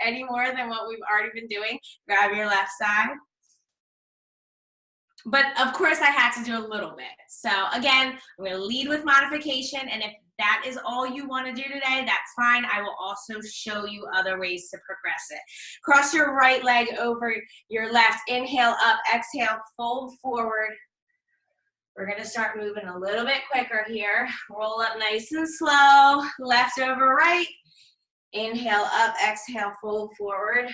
any more than what we've already been doing, grab your left side. But of course I had to do a little bit. So again, I'm gonna lead with modification, and if that is all you want to do today, that's fine. I will also show you other ways to progress it. Cross your right leg over your left. Inhale up, exhale, fold forward. We're gonna start moving a little bit quicker here. Roll up nice and slow, left over right. Inhale up, exhale, fold forward.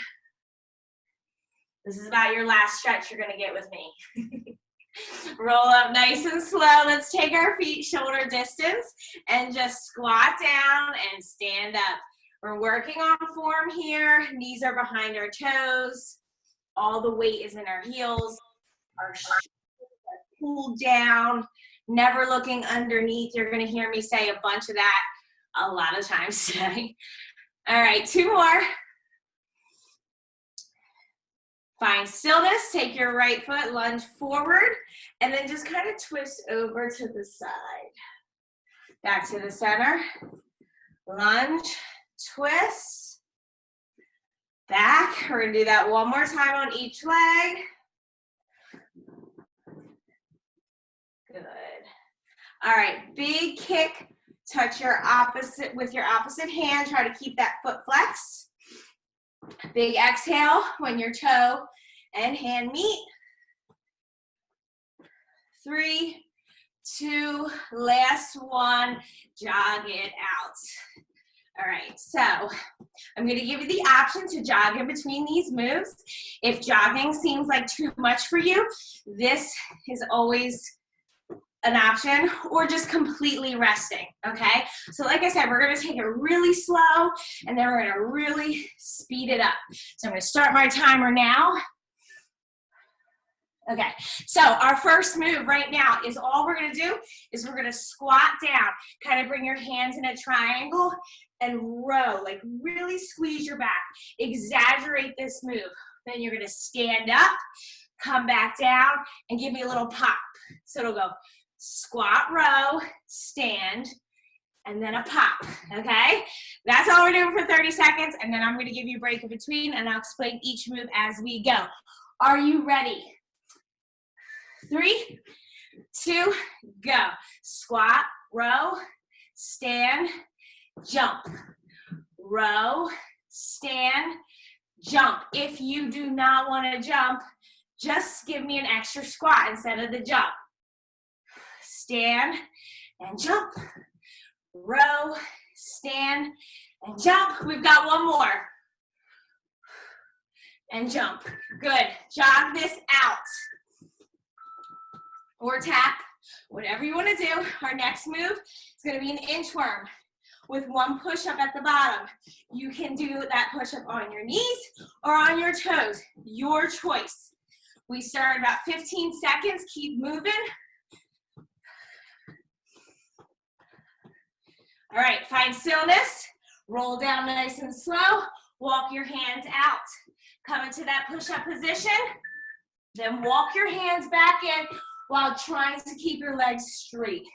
This is about your last stretch you're gonna get with me. Roll up nice and slow. Let's take our feet shoulder distance and just squat down and stand up. We're working on form here. Knees are behind our toes. All the weight is in our heels. Our shoulders are pulled down, never looking underneath. You're gonna hear me say a bunch of that a lot of times today. All right, 2 more. Find stillness, take your right foot, lunge forward, and then just kind of twist over to the side. Back to the center, lunge, twist, back. We're gonna do that one more time on each leg. Good. All right, big kick, touch your opposite with your opposite hand, try to keep that foot flexed. Big exhale when your toe and hand meet. 3, 2, last one, jog it out. All right, so I'm gonna give you the option to jog in between these moves. If jogging seems like too much for you, this is always an option, or just completely resting, okay? So like I said, we're gonna take it really slow, and then we're gonna really speed it up. So I'm gonna start my timer now. Okay, so our first move right now is all we're gonna do is we're gonna squat down, kind of bring your hands in a triangle and row, like really squeeze your back. Exaggerate this move. Then you're gonna stand up, come back down, and give me a little pop. So it'll go squat, row, stand, and then a pop, okay? That's all we're doing for 30 seconds, and then I'm gonna give you a break in between, and I'll explain each move as we go. Are you ready? 3, 2, go. Squat, row, stand, jump. Row, stand, jump. If you do not wanna jump, just give me an extra squat instead of the jump. Stand and jump, row, stand and jump. We've got one more. And jump. Good. Jog this out. Or tap, whatever you want to do. Our next move is going to be an inchworm with one push-up at the bottom. You can do that push-up on your knees or on your toes. Your choice. We start about 15 seconds. Keep moving. All right, find stillness. Roll down nice and slow. Walk your hands out. Come into that push-up position. Then walk your hands back in while trying to keep your legs straight.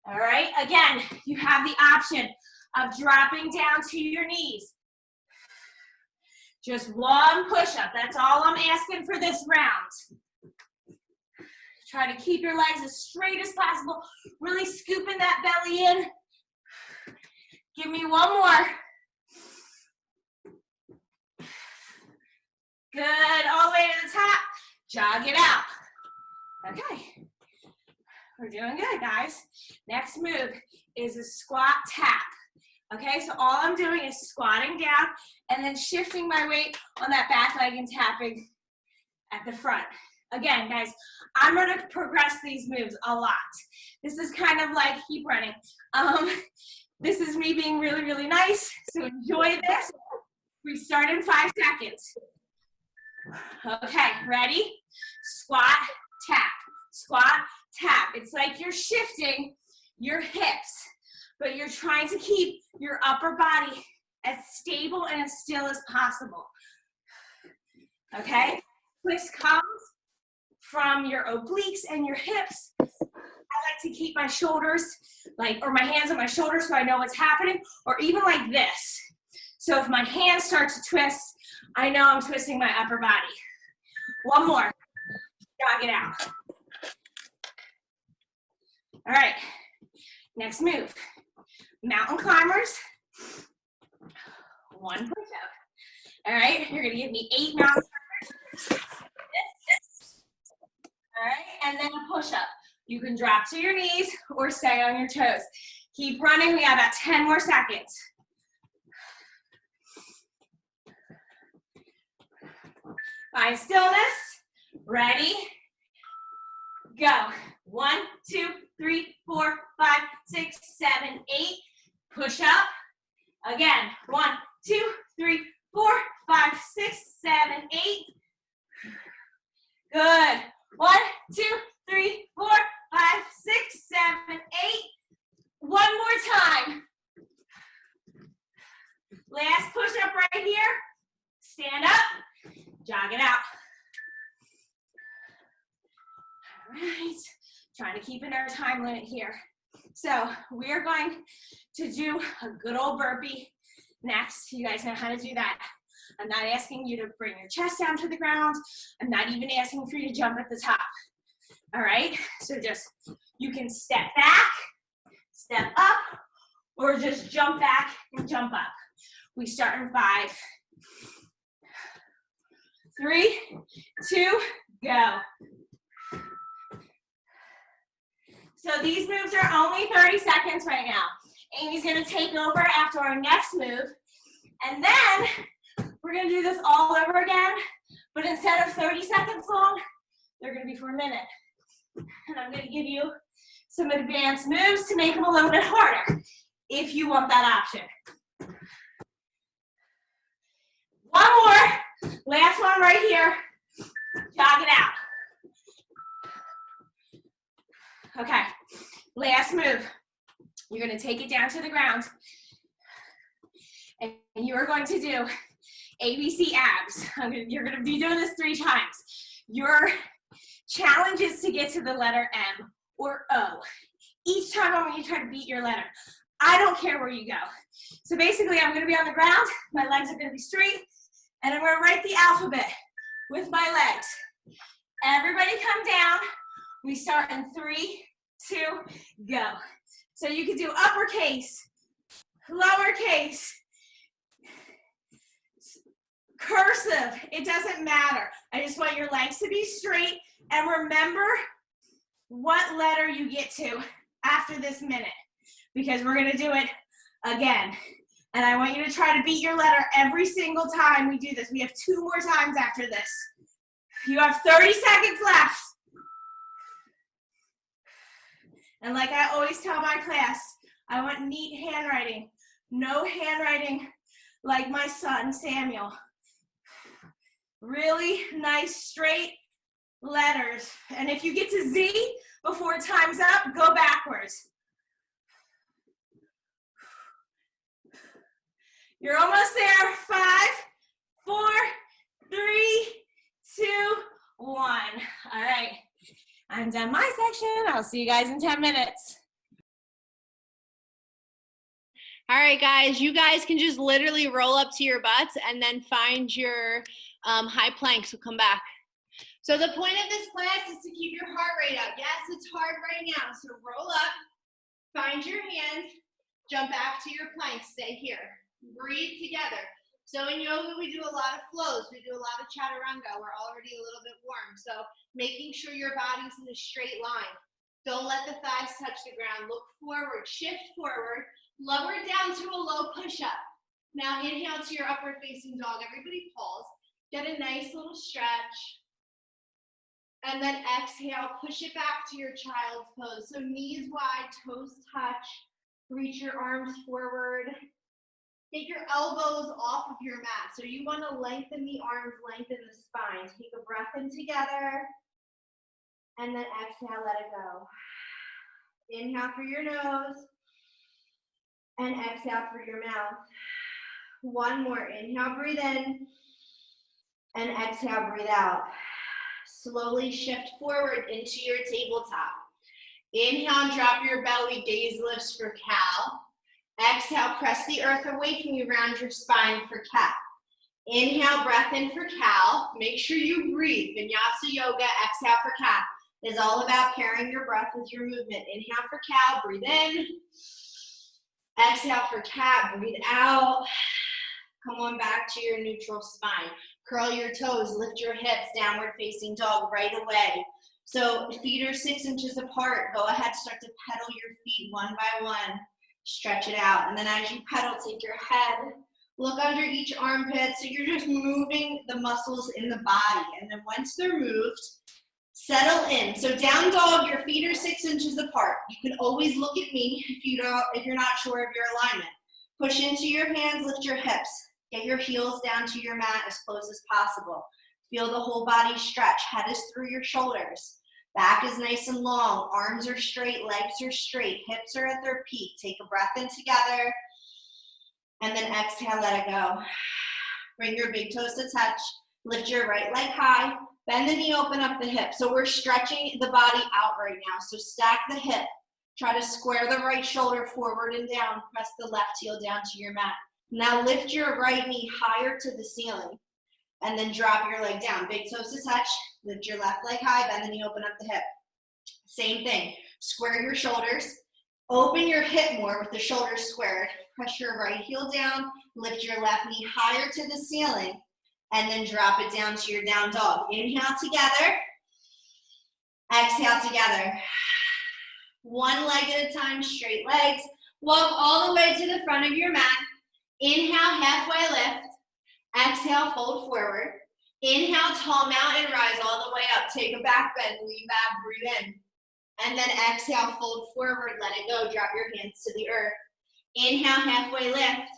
All right, again, you have the option of dropping down to your knees. Just one push-up. That's all I'm asking for this round. Try to keep your legs as straight as possible. Really scooping that belly in. Give me one more. Good, all the way to the top. Jog it out. Okay, we're doing good, guys. Next move is a squat tap. Okay, so all I'm doing is squatting down and then shifting my weight on that back leg and tapping at the front. Again, guys, I'm gonna progress these moves a lot. This is kind of like keep running. This is me being really, really nice, so enjoy this. We start in 5 seconds. Okay, ready? Squat, tap, squat, tap. It's like you're shifting your hips, but you're trying to keep your upper body as stable and as still as possible. Okay? Twist comes from your obliques and your hips. I like to keep my shoulders, or my hands on my shoulders so I know what's happening, or even like this. So if my hands start to twist, I know I'm twisting my upper body. One more. Jog it out. All right. Next move. Mountain climbers. One push-up. All right. You're going to give me 8 mountain climbers. All right. And then a push-up. You can drop to your knees or stay on your toes. Keep running. We have about 10 more seconds. Find stillness. Ready? Go. 1, 2, 3, 4, 5, 6, 7, 8. Push up. Again. 1, 2, 3, 4, 5, 6, 7, 8. Good. 1, 2, 3, 4, 5, 6, 7, 8. One more time. Last push up right here. Stand up. Jog it out. All right. Trying to keep in our time limit here. So we are going to do a good old burpee next. You guys know how to do that. I'm not asking you to bring your chest down to the ground. I'm not even asking for you to jump at the top. All right? So just, you can step back, step up, or just jump back and jump up. We start in 5, 3, 2, go. So these moves are only 30 seconds right now. Amy's gonna take over after our next move, and then we're gonna do this all over again, but instead of 30 seconds long, they're gonna be for a minute. And I'm gonna give you some advanced moves to make them a little bit harder, if you want that option. One more, last one right here. Jog it out. Okay, last move. You're gonna take it down to the ground, and you are going to do ABC abs. You're gonna be doing this 3 times. Your challenge is to get to the letter M or O. Each time I'm gonna try to beat your letter. I don't care where you go. So basically, I'm gonna be on the ground, my legs are gonna be straight, and I'm gonna write the alphabet with my legs. Everybody come down. We start in 3, 2, go. So you can do uppercase, lowercase, cursive, it doesn't matter. I just want your legs to be straight, and remember what letter you get to after this minute, because we're gonna do it again. And I want you to try to beat your letter every single time we do this. We have 2 more times after this. You have 30 seconds left. And like I always tell my class, I want neat handwriting. No handwriting like my son, Samuel. Really nice, straight letters. And if you get to Z before time's up, go backwards. You're almost there. 5, 4, 3, 2, 1. All right. I'm done my section. I'll see you guys in 10 minutes. All right, guys, you guys can just literally roll up to your butts and then find your high plank, so come back. So the point of this class is to keep your heart rate up. Yes, it's hard right now, so roll up, find your hands, jump back to your plank, stay here. Breathe together. So in yoga, we do a lot of flows. We do a lot of chaturanga. We're already a little bit warm. So making sure your body's in a straight line. Don't let the thighs touch the ground. Look forward, shift forward, lower down to a low push-up. Now inhale to your upward facing dog. Everybody pause. Get a nice little stretch. And then exhale, push it back to your child's pose. So knees wide, toes touch. Reach your arms forward. Take your elbows off of your mat. So you want to lengthen the arms, lengthen the spine. Take a breath in together. And then exhale, let it go. Inhale through your nose. And exhale through your mouth. One more. Inhale, breathe in. And exhale, breathe out. Slowly shift forward into your tabletop. Inhale and drop your belly, gaze lifts for cow. Exhale, press the earth away from you, round your spine for cat. Inhale, breath in for cow. Make sure you breathe. Vinyasa yoga, exhale for cat. Is all about pairing your breath with your movement. Inhale for cow, breathe in. Exhale for cat, breathe out. Come on back to your neutral spine. Curl your toes, lift your hips, downward facing dog right away. So feet are 6 inches apart. Go ahead, start to pedal your feet one by one. Stretch it out. And then as you pedal, take your head, look under each armpit. So you're just moving the muscles in the body. And then once they're moved, settle in. So down dog, your feet are 6 inches apart. You can always look at me if you're not sure of your alignment. Push into your hands, lift your hips. Get your heels down to your mat as close as possible. Feel the whole body stretch. Head is through your shoulders. Back is nice and long. Arms are straight, legs are straight. Hips are at their peak. Take a breath in together. And then exhale, let it go. Bring your big toes to touch. Lift your right leg high. Bend the knee, open up the hip. So we're stretching the body out right now. So stack the hip. Try to square the right shoulder forward and down. Press the left heel down to your mat. Now lift your right knee higher to the ceiling. And then drop your leg down. Big toes to touch. Lift your left leg high. Bend the knee, open up the hip. Same thing. Square your shoulders. Open your hip more with the shoulders squared. Press your right heel down. Lift your left knee higher to the ceiling. And then drop it down to your down dog. Inhale together. Exhale together. One leg at a time, straight legs. Walk all the way to the front of your mat. Inhale, halfway lift. Exhale, fold forward. Inhale, tall mountain rise all the way up. Take a back bend, lean back, breathe in. And then exhale, fold forward, let it go. Drop your hands to the earth. Inhale, halfway lift.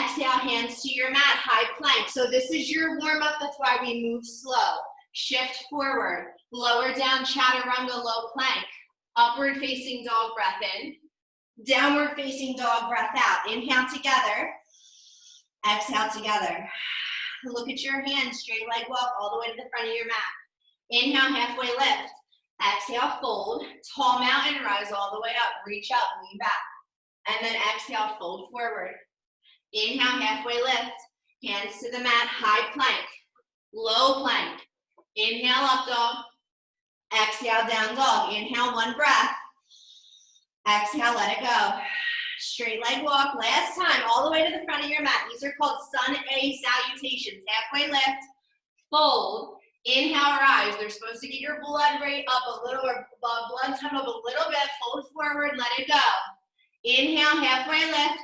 Exhale, hands to your mat, high plank. So this is your warm-up, that's why we move slow. Shift forward, lower down, chaturanga, low plank. Upward facing dog, breath in. Downward facing dog, breath out. Inhale together. Exhale together. Look at your hands, straight leg walk all the way to the front of your mat. Inhale, halfway lift. Exhale, fold. Tall mountain rise all the way up. Reach up, lean back. And then exhale, fold forward. Inhale, halfway lift. Hands to the mat, high plank. Low plank. Inhale, up dog. Exhale, down dog. Inhale, one breath. Exhale, let it go. Straight leg walk, last time, all the way to the front of your mat. These are called sun A salutations. Halfway lift, fold, inhale, rise. They're supposed to get your blood rate up a little, or blood time up a little bit. Fold forward, let it go. Inhale, halfway lift.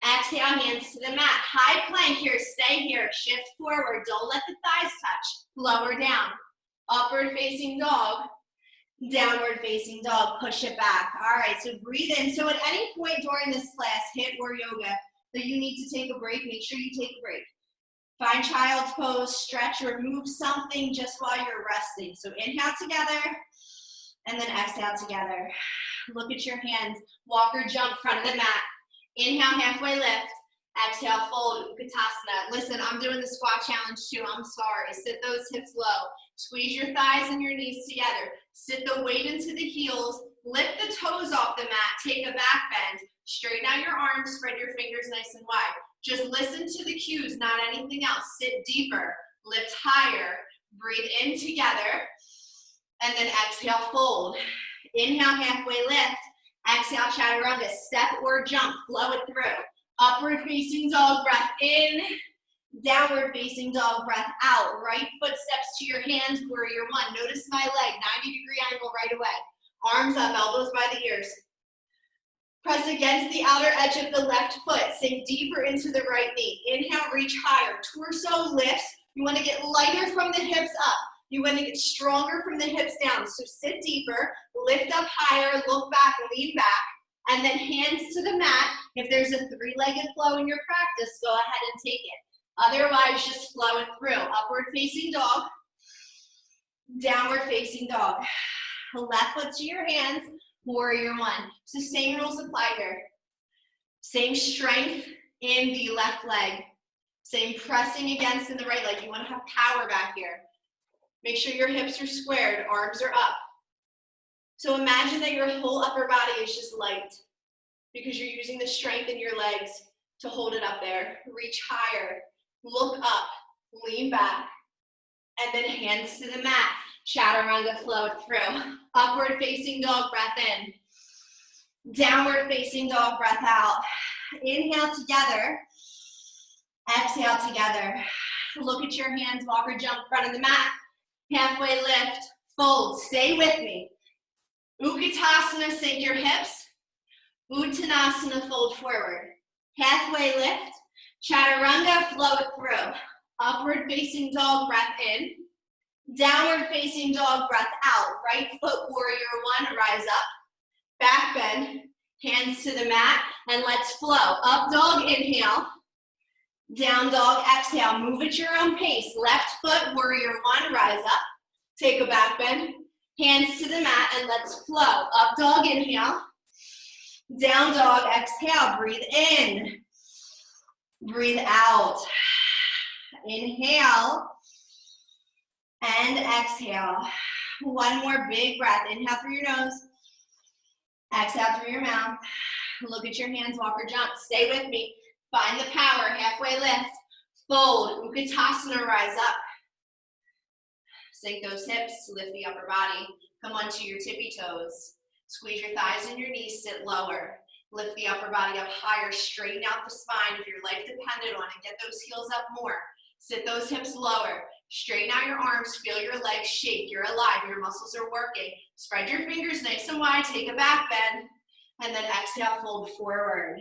Exhale, hands to the mat. High plank here, stay here. Shift forward, don't let the thighs touch. Lower down. Upward facing dog. Downward facing dog, push it back. All right, so breathe in. So at any point during this class, HIIT or yoga, that you need to take a break, make sure you take a break. Find child's pose, stretch, or move something just while you're resting. So inhale together, and then exhale together. Look at your hands. Walk or jump, front of the mat. Inhale, halfway lift. Exhale, fold, Utkatasana. Listen, I'm doing the squat challenge too. I'm sorry. Sit those hips low. Squeeze your thighs and your knees together. Sit the weight into the heels. Lift the toes off the mat. Take a back bend. Straighten out your arms. Spread your fingers nice and wide. Just listen to the cues, not anything else. Sit deeper. Lift higher. Breathe in together. And then exhale, fold. Inhale, halfway lift. Exhale, chaturanga. Step or jump. Flow it through. Upward facing dog, breath in. Downward facing dog, breath out. Right foot steps to your hands, warrior one. Notice my leg, 90-degree angle right away. Arms up, elbows by the ears. Press against the outer edge of the left foot. Sink deeper into the right knee. Inhale, reach higher. Torso lifts. You want to get lighter from the hips up. You want to get stronger from the hips down. So sit deeper, lift up higher, look back, lean back. And then hands to the mat. If there's a three-legged flow in your practice, go ahead and take it. Otherwise, just flow it through. Upward facing dog, downward facing dog. Left foot to your hands, warrior one. So same rules apply here. Same strength in the left leg. Same pressing against in the right leg. You want to have power back here. Make sure your hips are squared, arms are up. So imagine that your whole upper body is just light. because you're using the strength in your legs to hold it up there. Reach higher, look up, lean back, and then hands to the mat. Chaturanga, flow it through. Upward facing dog, breath in. Downward facing dog, breath out. Inhale together. Exhale together. Look at your hands, walk or jump front of the mat. Halfway lift, fold, stay with me. Utkatasana, sink your hips. Uttanasana, fold forward. Halfway lift. Chaturanga, flow it through. Upward facing dog, breath in. Downward facing dog, breath out. Right foot, warrior one, rise up. Back bend, hands to the mat, and let's flow. Up dog, inhale. Down dog, exhale. Move at your own pace. Left foot, warrior one, rise up. Take a back bend, hands to the mat, and let's flow. Up dog, inhale. Down dog, exhale. Breathe in. Breathe out. Inhale. And exhale. One more big breath. Inhale through your nose. Exhale through your mouth. Look at your hands, walk or jump. Stay with me. Find the power. Halfway lift. Fold. Utkatasana, rise up. Sink those hips. Lift the upper body. Come onto your tippy toes. Squeeze your thighs and your knees. Sit lower. Lift the upper body up higher. Straighten out the spine if your life depended on it. Get those heels up more. Sit those hips lower. Straighten out your arms. Feel your legs shake. You're alive. Your muscles are working. Spread your fingers nice and wide. Take a back bend. And then exhale, fold forward.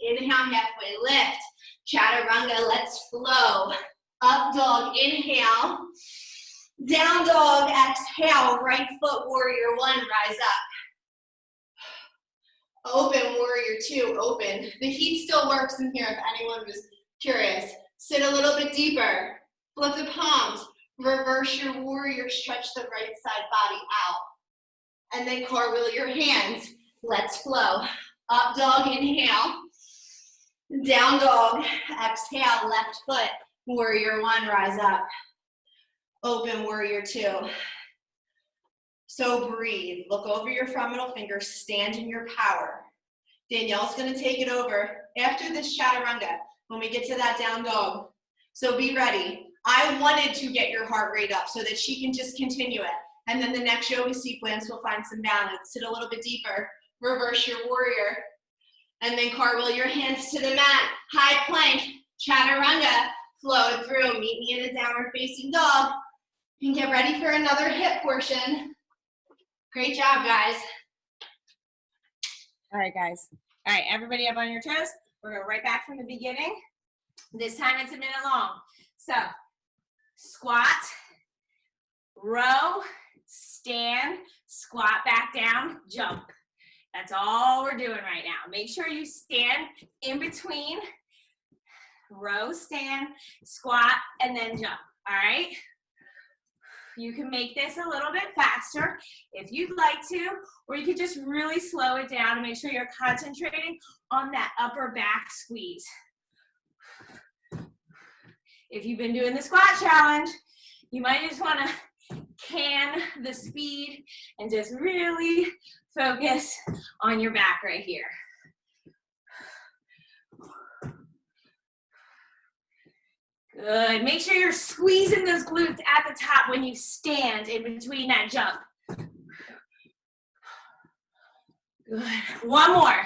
Inhale, halfway lift. Chaturanga, let's flow. Up dog, inhale. Down dog, exhale. Right foot, warrior one, rise up. Open, warrior two, open. The heat still works in here if anyone was curious. Sit a little bit deeper. Flip the palms. Reverse your warrior. Stretch the right side body out. And then cartwheel your hands. Let's flow. Up dog, inhale. Down dog, exhale. Left foot, warrior one, rise up. Open, warrior two. So breathe. Look over your front middle finger. Stand in your power. Danielle's going to take it over after this chaturanga when we get to that down dog. So be ready. I wanted to get your heart rate up so that she can just continue it. And then the next yoga sequence, we'll find some balance. Sit a little bit deeper. Reverse your warrior. And then cartwheel your hands to the mat. High plank. Chaturanga. Flow it through. Meet me in a downward facing dog. And get ready for another hip portion. Great job, guys. All right, guys. All right, everybody up on your toes. We're going right back from the beginning. This time it's a minute long. So, squat, row, stand, squat back down, jump. That's all we're doing right now. Make sure you stand in between, row, stand, squat, and then jump, all right? You can make this a little bit faster if you'd like to, or you could just really slow it down and make sure you're concentrating on that upper back squeeze. If you've been doing the squat challenge, you might just want to can the speed and just really focus on your back right here. Good. Make sure you're squeezing those glutes at the top when you stand in between that jump. Good. One more.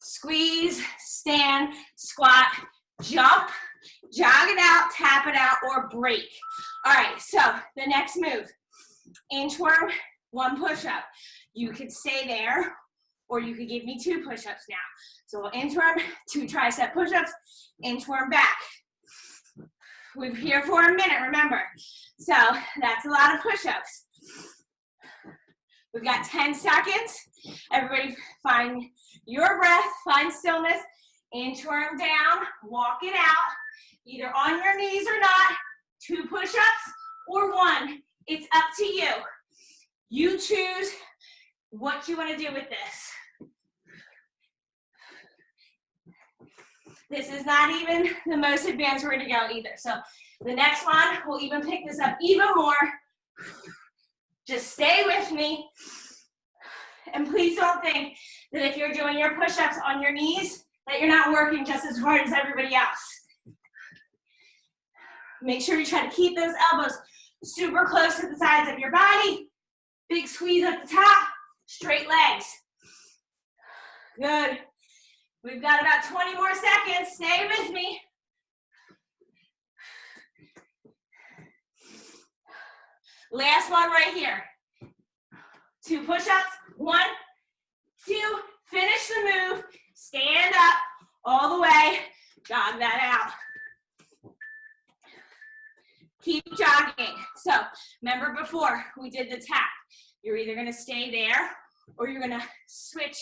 Squeeze, stand, squat, jump, jog it out, tap it out, or break. All right, so the next move, inchworm, one push-up. You could stay there, or you could give me 2 push-ups now. So inchworm, 2 tricep push-ups, inchworm back. We're here for a minute, remember. So that's a lot of push-ups. We've got 10 seconds. Everybody find your breath, find stillness, inchworm down, walk it out, either on your knees or not, 2 push-ups or 1. It's up to you. You choose what you want to do with this. This is not even the most advanced we're going to go either. So the next one, we'll even pick this up even more. Just stay with me. And please don't think that if you're doing your push-ups on your knees, that you're not working just as hard as everybody else. Make sure you try to keep those elbows super close to the sides of your body. Big squeeze at the top, straight legs. Good. We've got about 20 more seconds. Stay with me. Last one right here. 2 push-ups. 1, 2. Finish the move. Stand up all the way. Jog that out. Keep jogging. So remember before we did the tap. You're either going to stay there or you're going to switch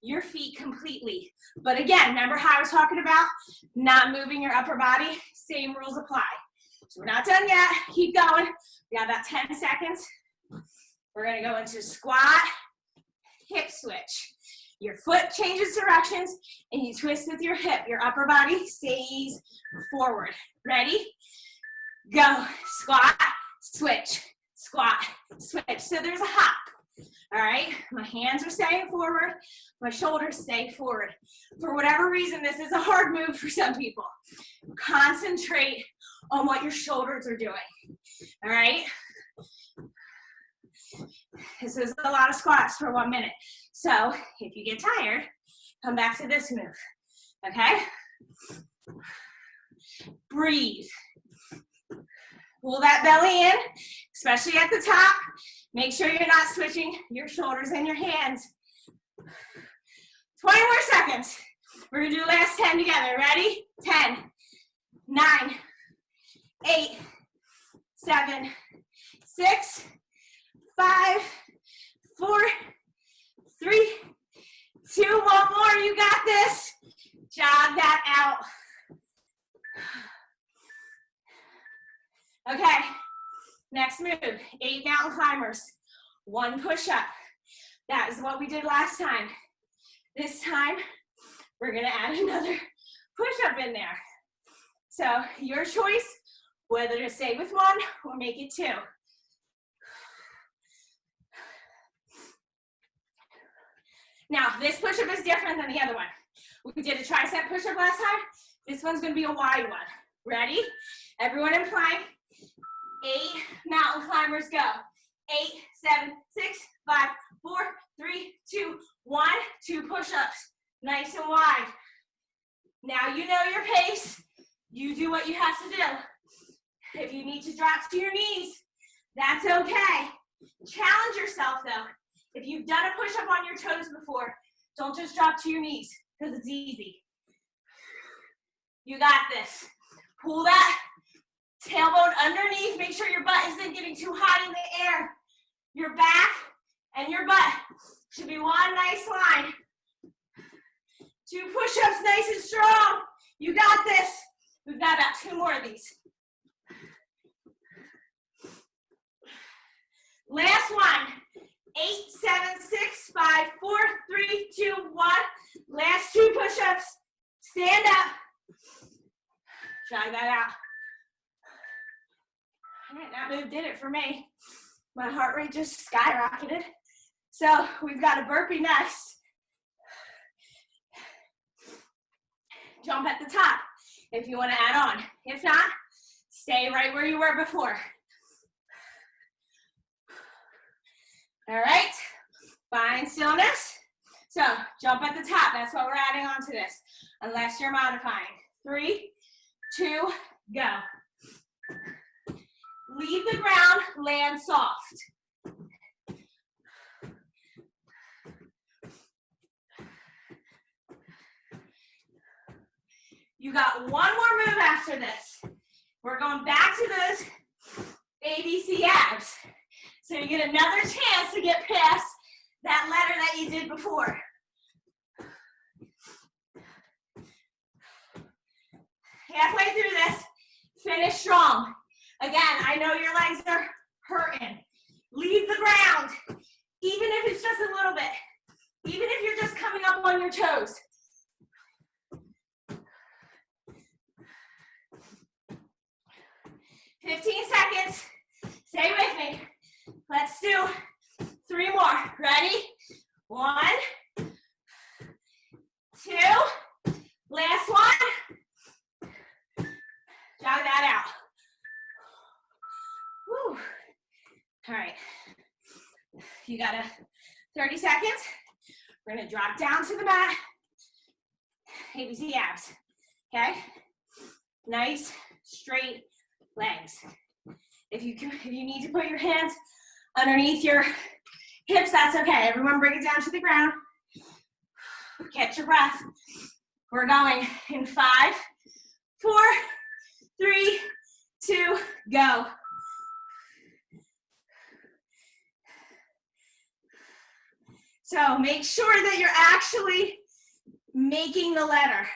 your feet completely. But again, remember how I was talking about not moving your upper body? Same rules apply. So we're not done yet. Keep going. We got about 10 seconds. We're going to go into squat, hip switch. Your foot changes directions and you twist with your hip. Your upper body stays forward. Ready? Go. Squat, switch, squat, switch. So there's a hop. All right, my hands are staying forward, my shoulders stay forward. For whatever reason, this is a hard move for some people. Concentrate on what your shoulders are doing. All right? This is a lot of squats for 1 minute. So if you get tired, come back to this move. Okay? Breathe. Pull that belly in, especially at the top. Make sure you're not switching your shoulders and your hands. 20 more seconds. We're gonna do last 10 together. Ready? 10, 9, 8, 7, 6, 5, 4, 3, 2, 1 more. You got this. Jog that out. Okay, next move, 8 mountain climbers, 1 push-up. That is what we did last time. This time, we're gonna add another push-up in there. So your choice, whether to stay with 1 or make it 2. Now, this push-up is different than the other one. We did a tricep push-up last time. This one's gonna be a wide one. Ready? Everyone in plank. 8 mountain climbers, go. 8, 7, 6, 5, 4, 3, 2, 1. 2 push-ups, nice and wide. Now you know your pace. You do what you have to do. If you need to drop to your knees, that's okay. Challenge yourself though. If you've done a push-up on your toes before, don't just drop to your knees because it's easy. You got this. Pull that tailbone underneath. Make sure your butt isn't getting too high in the air. Your back and your butt should be one nice line. 2 push-ups, nice and strong. You got this. We've got about 2 more of these. Last one. 8, 7, 6, 5, 4, 3, 2, 1. Last 2 push-ups. Stand up. Try that out. All right, that move did it for me. My heart rate just skyrocketed. So we've got a burpee next. Jump at the top if you want to add on. If not, stay right where you were before. All right, find stillness. So jump at the top, that's what we're adding on to this, unless you're modifying. 3, 2, go. Leave the ground, land soft. You got 1 more move after this. We're going back to those ABC abs. So you get another chance to get past that letter that you did before. Halfway through this, finish strong. Again, I know your legs are hurting. Leave the ground, even if it's just a little bit. Even if you're just coming up on your toes. "15 seconds. Stay with me. Let's do 3 more. Ready? 1, 2, last one. Jog that out. Woo. All right. You got 30 seconds. We're gonna drop down to the mat. ABC abs, okay? Nice, straight legs. If you need to put your hands underneath your hips, that's okay. Everyone bring it down to the ground. Catch your breath. We're going in 5, 4, 3, 2, go. So make sure that you're actually making the letter.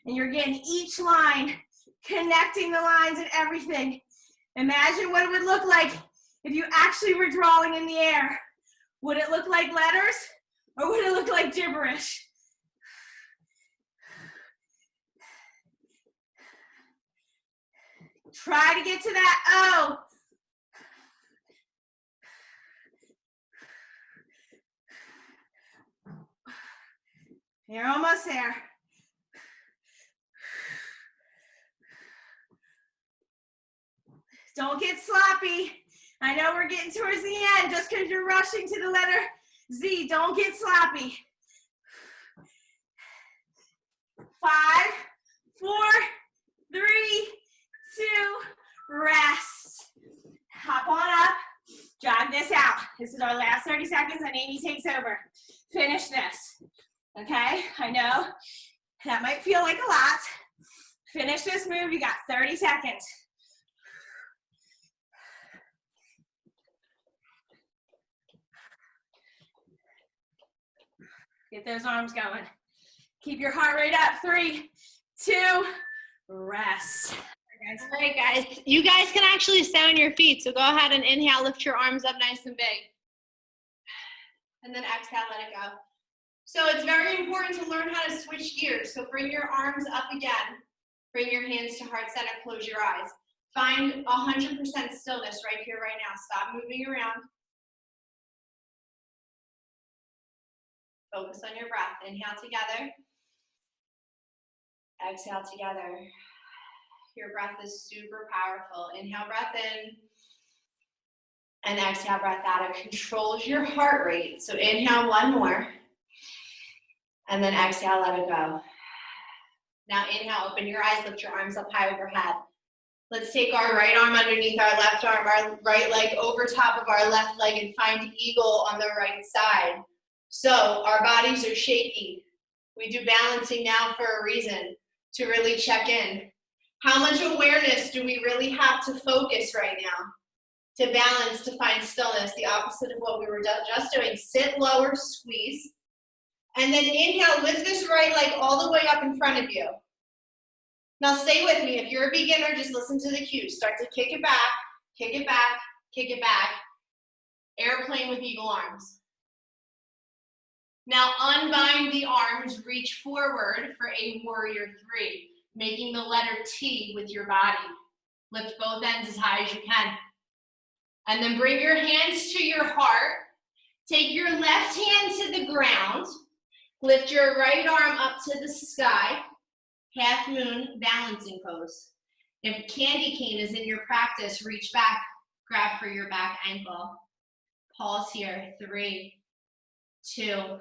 And you're getting each line, connecting the lines and everything. Imagine what it would look like if you actually were drawing in the air. Would it look like letters or would it look like gibberish? Try to get to that O. You're almost there. Don't get sloppy. I know we're getting towards the end just because you're rushing to the letter Z. Don't get sloppy. 5, 4, 3, 2, rest. Hop on up. Jog this out. This is our last 30 seconds and Amy takes over. Finish this. Okay, I know that might feel like a lot. Finish this move, you got 30 seconds. Get those arms going. Keep your heart rate up. 3, 2, rest. All right, guys. You guys can actually stay on your feet, so go ahead and inhale, lift your arms up nice and big. And then exhale, let it go. So it's very important to learn how to switch gears. So bring your arms up again. Bring your hands to heart center, close your eyes. Find 100% stillness right here, right now. Stop moving around. Focus on your breath. Inhale together. Exhale together. Your breath is super powerful. Inhale, breath in. And exhale, breath out. It controls your heart rate. So inhale, one more. And then exhale, let it go. Now inhale, open your eyes, lift your arms up high overhead. Let's take our right arm underneath our left arm, our right leg over top of our left leg, and find eagle on the right side. So our bodies are shaky. We do balancing now for a reason, to really check in. How much awareness do we really have to focus right now? To balance, to find stillness, the opposite of what we were just doing. Sit lower, squeeze. And then inhale, lift this right leg all the way up in front of you. Now stay with me. If you're a beginner, just listen to the cues. Start to kick it back, kick it back, kick it back. Airplane with eagle arms. Now unbind the arms, reach forward for a warrior 3, making the letter T with your body. Lift both ends as high as you can. And then bring your hands to your heart. Take your left hand to the ground. Lift your right arm up to the sky. Half moon balancing pose. If candy cane is in your practice, reach back, grab for your back ankle. Pause here. 3, 2,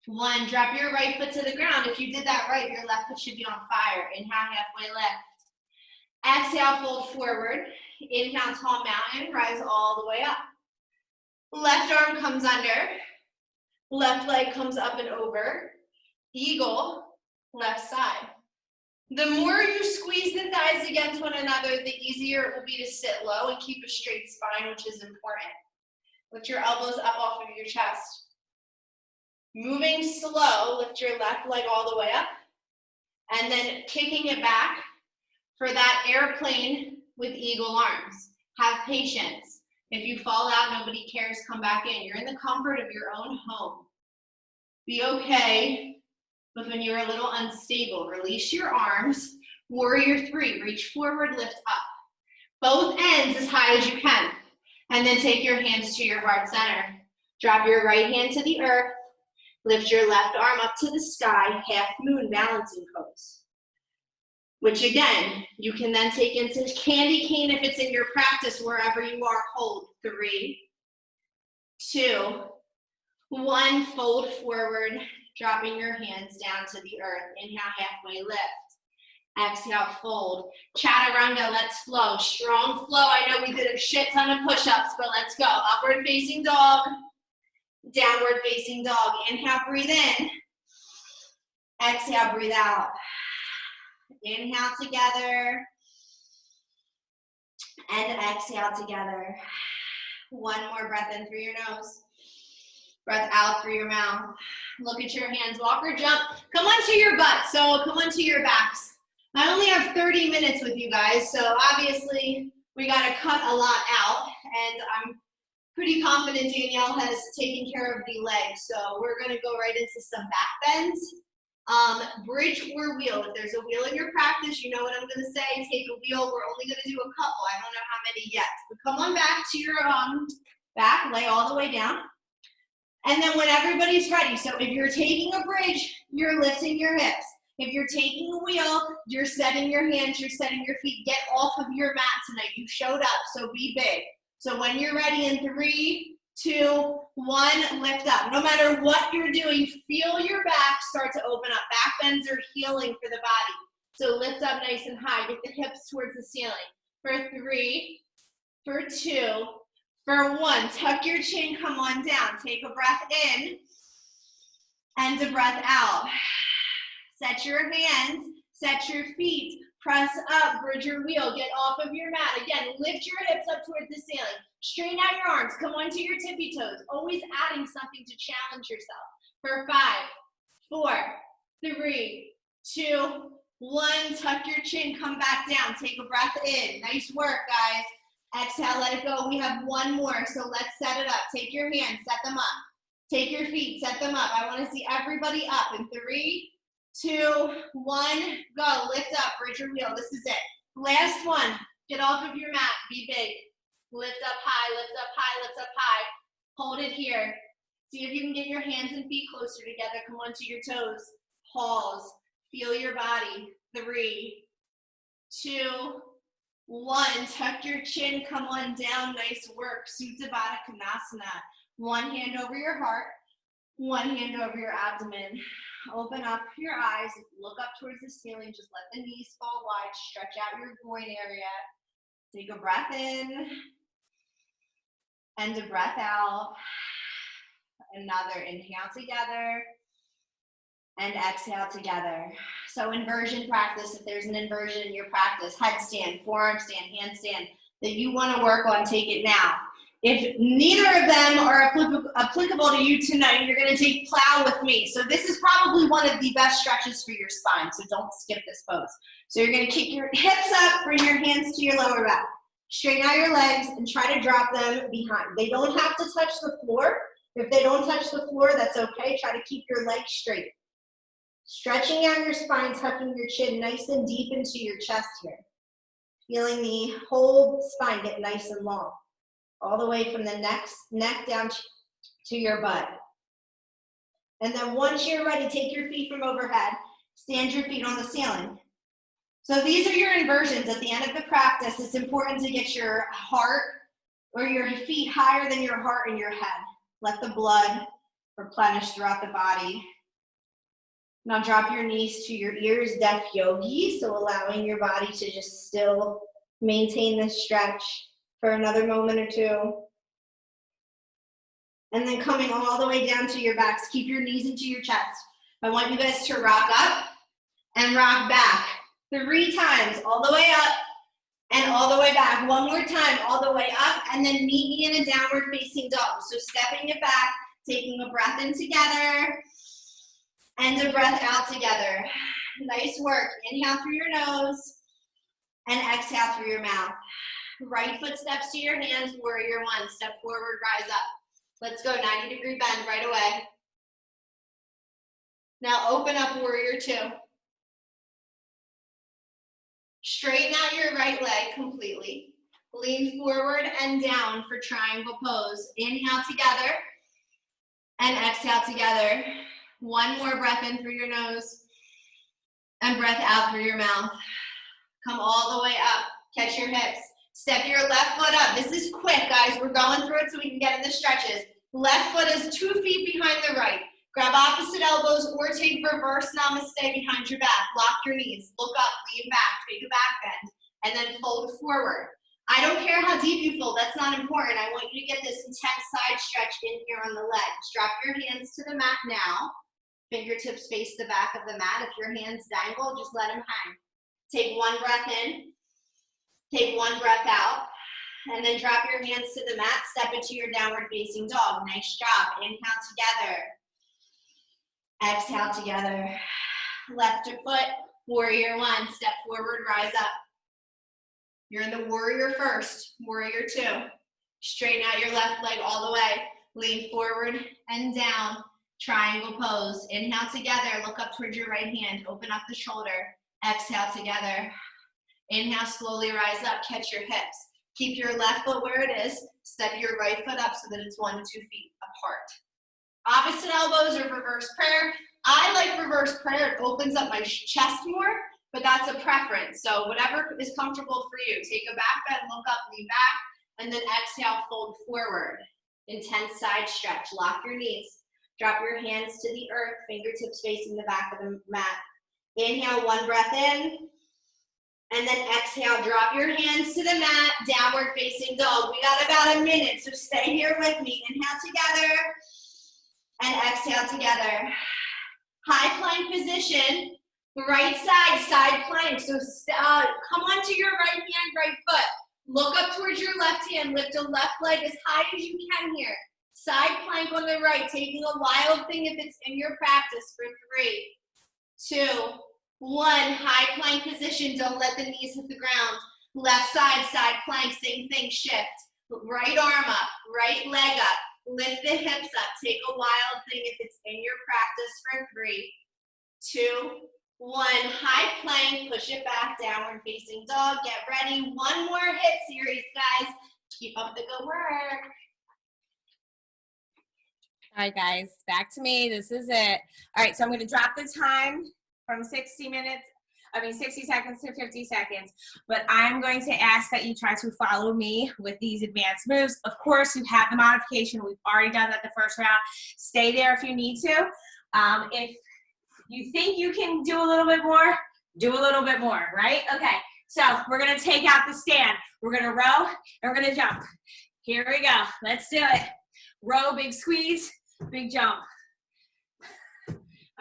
1. Drop your right foot to the ground. If you did that right, your left foot should be on fire. Inhale, halfway lift. Exhale, fold forward. Inhale, tall mountain, rise all the way up. Left arm comes under. Left leg comes up and over. Eagle, left side. The more you squeeze the thighs against one another, the easier it will be to sit low and keep a straight spine, which is important. Lift your elbows up off of your chest. Moving slow, lift your left leg all the way up. And then kicking it back for that airplane with eagle arms. Have patience. If you fall out, nobody cares, come back in. You're in the comfort of your own home. Be okay with when you're a little unstable. Release your arms. Warrior 3, reach forward, lift up. Both ends as high as you can. And then take your hands to your heart center. Drop your right hand to the earth. Lift your left arm up to the sky, half moon balancing pose. Which again, you can then take into candy cane if it's in your practice, wherever you are. Hold. 3, 2, 1. Fold forward, dropping your hands down to the earth. Inhale, halfway lift. Exhale, fold. Chaturanga, let's flow. Strong flow. I know we did a shit ton of push-ups, but let's go. Upward facing dog, downward facing dog. Inhale, breathe in. Exhale, breathe out. Inhale together. And exhale together. One more breath in through your nose. Breath out through your mouth. Look at your hands. Walk or jump. Come onto your butt. So come onto your backs. I only have 30 minutes with you guys, so obviously we got to cut a lot out, and I'm pretty confident Danielle has taken care of the legs, so we're going to go right into some back bends. Bridge or wheel. If there's a wheel in your practice, you know what I'm going to say. Take a wheel. We're only going to do a couple. I don't know how many yet. But come on back to your back. Lay all the way down. And then when everybody's ready, so if you're taking a bridge, you're lifting your hips. If you're taking a wheel, you're setting your hands, you're setting your feet. Get off of your mat tonight. You showed up, so be big. So when you're ready in 3, 2, 1, lift up. No matter what you're doing, feel your back start to open up. Back bends are healing for the body. So lift up nice and high. Get the hips towards the ceiling. For 3, for 2, for 1. Tuck your chin, come on down. Take a breath in and a breath out. Set your hands, set your feet, press up, bridge your wheel, get off of your mat. Again, lift your hips up towards the ceiling. Straighten out your arms, come onto your tippy toes, always adding something to challenge yourself. For 5, 4, 3, 2, 1, tuck your chin, come back down, take a breath in. Nice work, guys. Exhale, let it go. We have one more, so let's set it up. Take your hands, set them up. Take your feet, set them up. I want to see everybody up in 3, 2, 1, go. Lift up, bridge your wheel. This is it. Last one. Get off of your mat. Be big. Lift up high, lift up high, lift up high. Hold it here. See if you can get your hands and feet closer together. Come onto your toes. Pause. Feel your body. 3, 2, 1. Tuck your chin. Come on down. Nice work. Supta Baddha Konasana. One hand over your heart. One hand over your abdomen. Open up your eyes, look up towards the ceiling, just let the knees fall wide, stretch out your groin area. Take a breath in and a breath out. Another inhale together and exhale together. So inversion practice, if there's an inversion in your practice, headstand, forearm stand, handstand, that you want to work on, take it now. If neither of them are applicable to you tonight, you're going to take plow with me. So this is probably one of the best stretches for your spine, so don't skip this pose. So you're going to kick your hips up, bring your hands to your lower back. Straighten out your legs and try to drop them behind. They don't have to touch the floor. If they don't touch the floor, that's okay. Try to keep your legs straight. Stretching out your spine, tucking your chin nice and deep into your chest here. Feeling the whole spine get nice and long. All the way from the neck down to your butt. And then once you're ready, take your feet from overhead, stand your feet on the ceiling. So these are your inversions. At the end of the practice, it's important to get your heart or your feet higher than your heart and your head. Let the blood replenish throughout the body. Now drop your knees to your ears, deaf yogi, so allowing your body to just still maintain this stretch for another moment or two. And then coming all the way down to your backs, keep your knees into your chest. I want you guys to rock up and rock back 3 times, all the way up and all the way back. One more time, all the way up, and then meet me in a downward facing dog. So stepping it back, taking a breath in together and a breath out together. Nice work. Inhale through your nose and exhale through your mouth. Right foot steps to your hands, warrior 1. Step forward, rise up. Let's go, 90-degree bend right away. Now open up, warrior 2. Straighten out your right leg completely. Lean forward and down for triangle pose. Inhale together. And exhale together. One more breath in through your nose and breath out through your mouth. Come all the way up. Catch your hips. Step your left foot up. This is quick, guys. We're going through it so we can get in the stretches. Left foot is 2 feet behind the right. Grab opposite elbows or take reverse namaste behind your back. Lock your knees. Look up, lean back, take a back bend, and then fold forward. I don't care how deep you fold. That's not important. I want you to get this intense side stretch in here on the legs. Drop your hands to the mat now. Fingertips face the back of the mat. If your hands dangle, just let them hang. Take one breath in. Take one breath out. And then drop your hands to the mat. Step into your downward facing dog. Nice job. Inhale together. Exhale together. Left foot, warrior one. Step forward, rise up. You're in the warrior first, warrior two. Straighten out your left leg all the way. Lean forward and down. Triangle pose. Inhale together. Look up towards your right hand. Open up the shoulder. Exhale together. Inhale, slowly rise up. Catch your hips. Keep your left foot where it is. Step your right foot up so that it's 1 to 2 feet apart. Opposite elbows or reverse prayer. I like reverse prayer. It opens up my chest more, but that's a preference. So whatever is comfortable for you. Take a back bend, look up, lean back, and then exhale, fold forward. Intense side stretch. Lock your knees. Drop your hands to the earth, fingertips facing the back of the mat. Inhale, one breath in. And then exhale, drop your hands to the mat, downward facing dog. We got about a minute, so stay here with me. Inhale together and exhale together. High plank position, right side, side plank. So come onto your right hand, right foot. Look up towards your left hand, lift a left leg as high as you can here. Side plank on the right, taking a wild thing if it's in your practice for 3, 2, 1, high plank position, don't let the knees hit the ground. Left side, side plank, same thing, shift. Right arm up, right leg up, lift the hips up. Take a wild thing if it's in your practice for 3, 2, 1, high plank, push it back, downward facing dog. Get ready, one more hit series, guys. Keep up the good work. All right, guys, back to me. This is it. All right, so I'm going to drop the time from 60 seconds to 50 seconds. But I'm going to ask that you try to follow me with these advanced moves. Of course, you have the modification. We've already done that the first round. Stay there if you need to. If you think you can do a little bit more, do a little bit more, right? Okay, so we're going to take out the stand. We're going to row, and we're going to jump. Here we go. Let's do it. Row, big squeeze, big jump.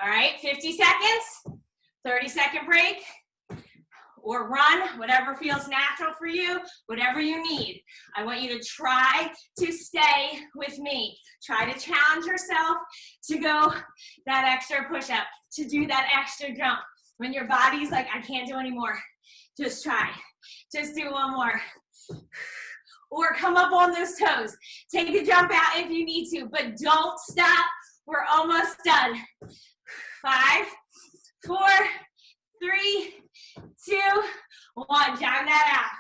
All right, 50 seconds, 30-second break, or run, whatever feels natural for you, whatever you need. I want you to try to stay with me. Try to challenge yourself to go that extra push-up, to do that extra jump. When your body's like, I can't do anymore, just try. Just do one more. Or come up on those toes. Take a jump out if you need to, but don't stop. We're almost done. 5, 4, 3, 2, 1. Jog that out.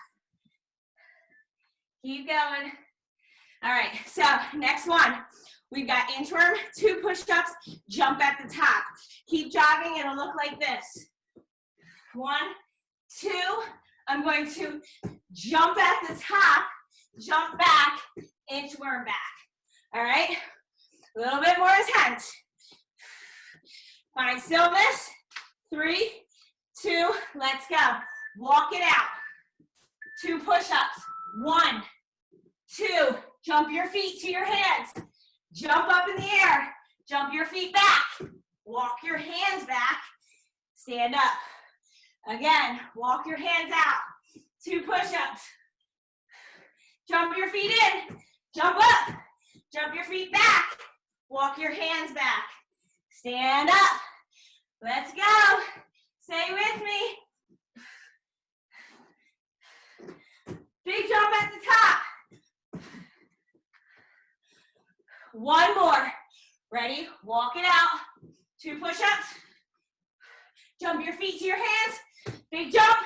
Keep going. All right, so next one. We've got inchworm, 2 push-ups, jump at the top. Keep jogging, it'll look like this. 1, 2, I'm going to jump at the top, jump back, inchworm back. All right, a little bit more intense. Find stillness. 3, 2, let's go. Walk it out. 2 push-ups. 1, 2, jump your feet to your hands. Jump up in the air. Jump your feet back. Walk your hands back. Stand up. Again, walk your hands out. 2 push-ups. Jump your feet in. Jump up. Jump your feet back. Walk your hands back. Stand up. Let's go. Stay with me. Big jump at the top. 1 more. Ready? Walk it out. 2 push-ups. Jump your feet to your hands. Big jump.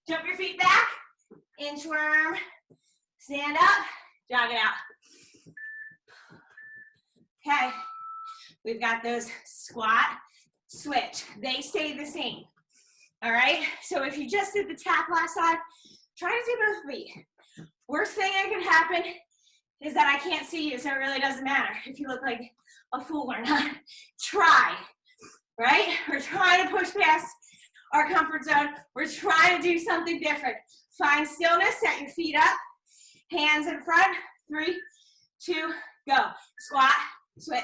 Jump your feet back. Inchworm. Stand up. Jog it out. Okay. we've got those squat, switch. They stay the same. All right, so if you just did the tap last time, try to do both feet. Worst thing that could happen is that I can't see you, so it really doesn't matter if you look like a fool or not. Try, right? We're trying to push past our comfort zone. We're trying to do something different. Find stillness, set your feet up, hands in front, 3, 2, go. Squat, switch.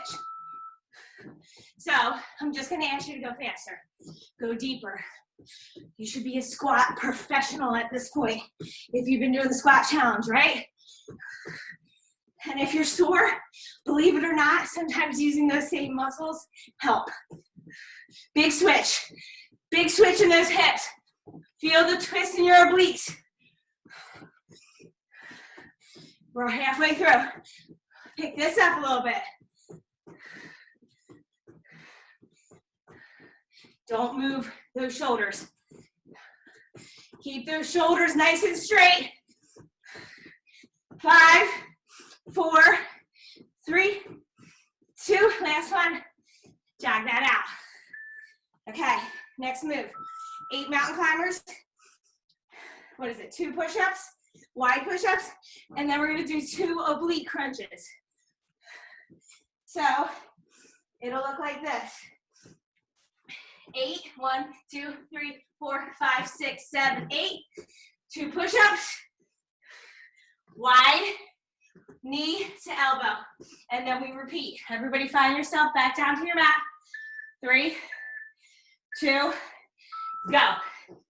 So I'm just gonna ask you to go faster, go deeper. You should be a squat professional at this point if you've been doing the squat challenge, right? And if you're sore, believe it or not, sometimes using those same muscles help. Big switch in those hips. Feel the twist in your obliques. We're halfway through. Pick this up a little bit. Don't move those shoulders. Keep those shoulders nice and straight. 5, 4, 3, 2, last one. Jog that out. Okay, next move. 8 mountain climbers. What is it? 2 push-ups, wide push-ups, and then we're gonna do 2 oblique crunches. So it'll look like this. 8, 1, 2, 3, 4, 5, 6, 7, 8. 2 push-ups, wide, knee to elbow. And then we repeat. Everybody find yourself back down to your mat. 3, 2, go.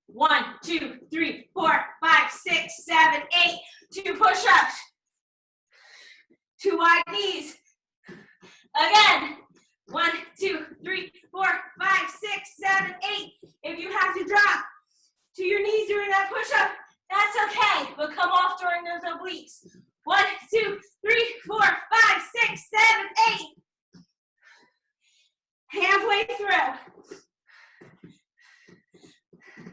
1, 2, 3, 4, 5, 6, 7, 8. 2 push-ups, 2 wide knees. Again. 1, 2, 3, 4, 5, 6, 7, 8. If you have to drop to your knees during that push-up, that's okay, but come off during those obliques. 1, 2, 3, 4, 5, 6, 7, 8. Halfway through.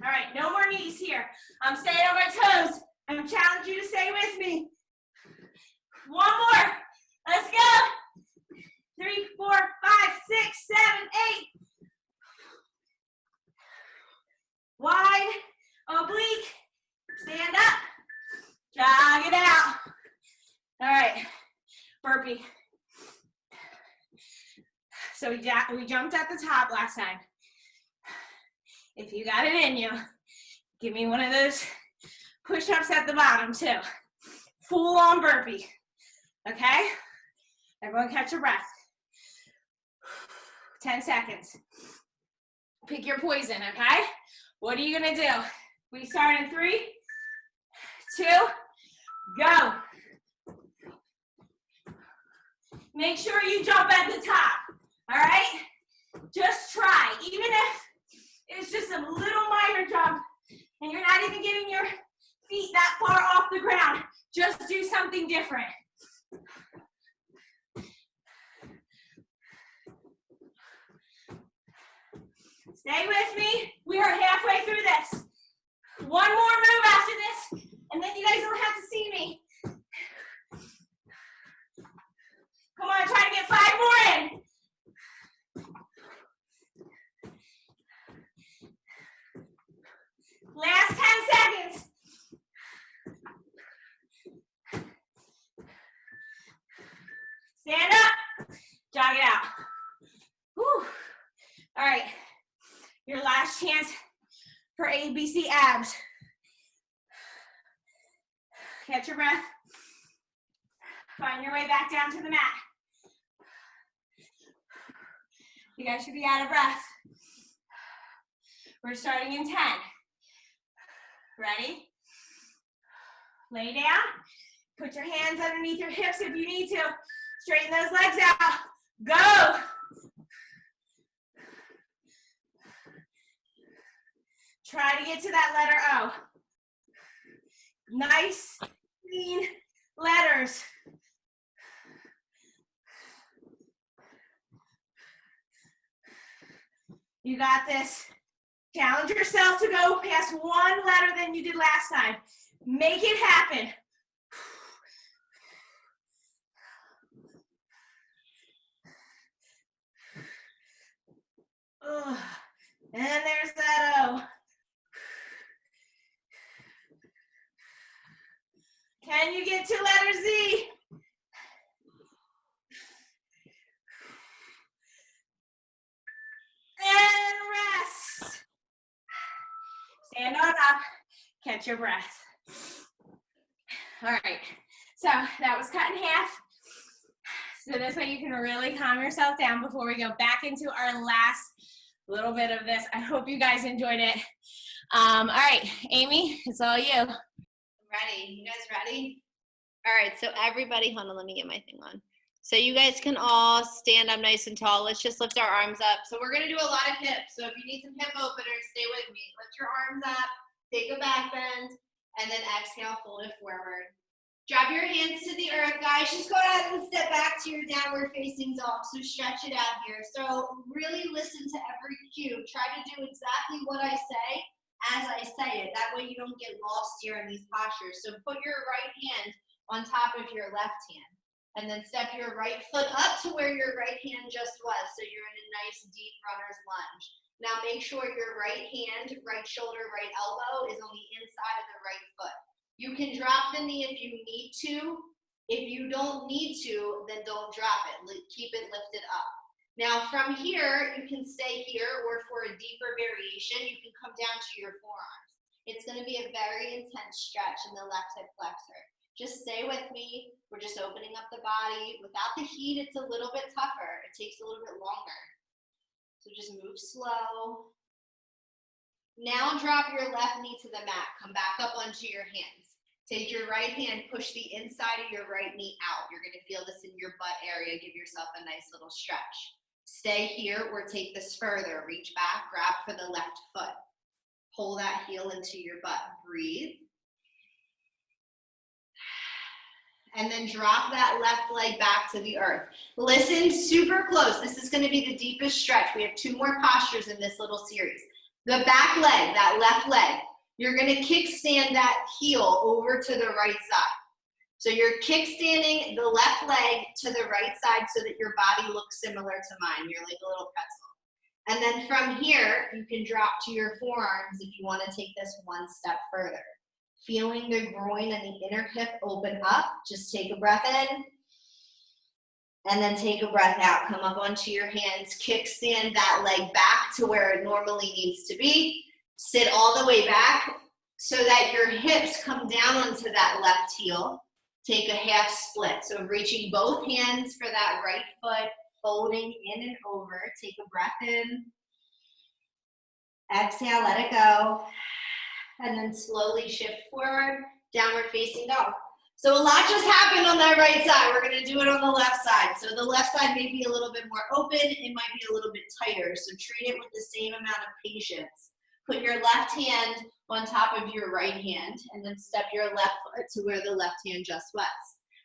All right, no more knees here. I'm staying on my toes. I'm challenging you to stay with me. 1 more. Let's go. 3, 4, 5, 6, 7, 8. Wide, oblique, stand up, jog it out. All right, burpee. So we jumped at the top last time. If you got it in you, give me one of those push-ups at the bottom too. Full on burpee, okay? Everyone catch your breath. 10 seconds. Pick your poison, okay? What are you gonna do? We start in 3, 2, go. Make sure you jump at the top, all right? Just try, even if it's just a little minor jump and you're not even getting your feet that far off the ground, just do something different. Stay with me. We are halfway through this. 1 more move after this, and then you guys don't have to see me. Come on, try to get 5 more in. Last 10 seconds. Stand up, jog it out. Whew. All right. Your last chance for ABC abs. Catch your breath. Find your way back down to the mat. You guys should be out of breath. We're starting in 10. Ready? Lay down. Put your hands underneath your hips if you need to. Straighten those legs out. Go. Try to get to that letter O. Nice, clean letters. You got this. Challenge yourself to go past 1 letter than you did last time. Make it happen. And there's that O. Can you get to letter Z? And rest. Stand on up, catch your breath. All right, so that was cut in half. So this way you can really calm yourself down before we go back into our last little bit of this. I hope you guys enjoyed it. All right, Amy, it's all you. Ready? You guys ready? All right, so everybody, hold on, let me get my thing on. So you guys can all stand up nice and tall. Let's just lift our arms up. So we're gonna do a lot of hips. So if you need some hip openers, stay with me. Lift your arms up, take a back bend, and then exhale, fold it forward. Drop your hands to the earth, guys. Just go ahead and step back to your downward facing dog. So stretch it out here. So really listen to every cue. Try to do exactly what I say as I say it. That way you don't get lost here in these postures. So put your right hand on top of your left hand. And then step your right foot up to where your right hand just was. So you're in a nice deep runner's lunge. Now make sure your right hand, right shoulder, right elbow is on the inside of the right foot. You can drop the knee if you need to. If you don't need to, then don't drop it. Keep it lifted up. Now from here, you can stay here, or for a deeper variation, you can come down to your forearms. It's going to be a very intense stretch in the left hip flexor. Just stay with me. We're just opening up the body. Without the heat, it's a little bit tougher. It takes a little bit longer. So just move slow. Now drop your left knee to the mat. Come back up onto your hands. Take your right hand, push the inside of your right knee out. You're going to feel this in your butt area. Give yourself a nice little stretch. Stay here or take this further. Reach back, grab for the left foot. Pull that heel into your butt. Breathe. And then drop that left leg back to the earth. Listen super close. This is going to be the deepest stretch. We have 2 more postures in this little series. The back leg, that left leg, you're going to kickstand that heel over to the right side. So you're kickstanding the left leg to the right side so that your body looks similar to mine. You're like a little pretzel. And then from here, you can drop to your forearms if you want to take this one step further. Feeling the groin and the inner hip open up. Just take a breath in. And then take a breath out. Come up onto your hands. Kickstand that leg back to where it normally needs to be. Sit all the way back so that your hips come down onto that left heel. Take a half split. So reaching both hands for that right foot, folding in and over. Take a breath in. Exhale, let it go. And then slowly shift forward, downward facing dog. So a lot just happened on that right side. We're gonna do it on the left side. So the left side may be a little bit more open. It might be a little bit tighter. So treat it with the same amount of patience. Put your left hand on top of your right hand and then step your left foot to where the left hand just was.